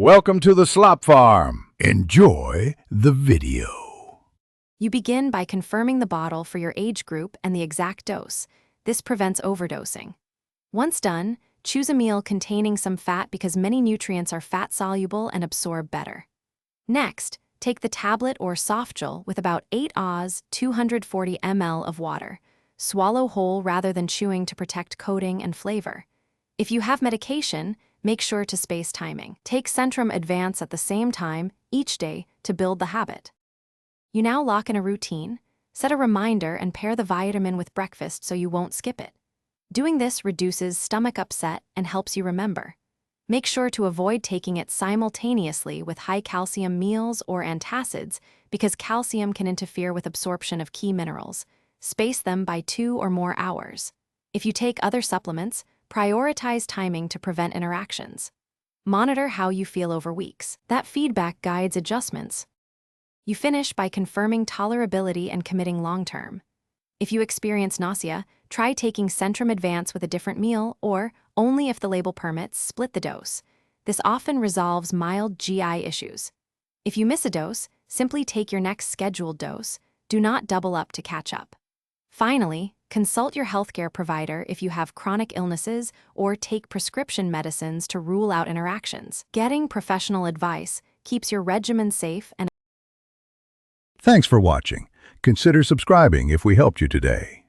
Welcome to the Slop Farm. Enjoy the video. You begin by confirming the bottle for your age group and the exact dose. This prevents overdosing. Once done, choose a meal containing some fat because many nutrients are fat-soluble and absorb better. Next, take the tablet or soft gel with about 8 Oz 240 ml of water. Swallow whole rather than chewing to protect coating and flavor. If you have medication, make sure to space timing. Take Centrum Advance at the same time each day to build the habit. You now lock in a routine, set a reminder and pair the vitamin with breakfast so you won't skip it. Doing this reduces stomach upset and helps you remember. Make sure to avoid taking it simultaneously with high-calcium meals or antacids because calcium can interfere with absorption of key minerals. Space them by 2 or more hours. If you take other supplements, prioritize timing to prevent interactions. Monitor how you feel over weeks. That feedback guides adjustments. You finish by confirming tolerability and committing long-term. If you experience nausea, try taking Centrum Advance with a different meal or, only if the label permits, split the dose. This often resolves mild GI issues. If you miss a dose, simply take your next scheduled dose. Do not double up to catch up. Finally, consult your healthcare provider if you have chronic illnesses or take prescription medicines to rule out interactions. Getting professional advice keeps your regimen safe and Thanks for watching. Consider subscribing if we helped you today.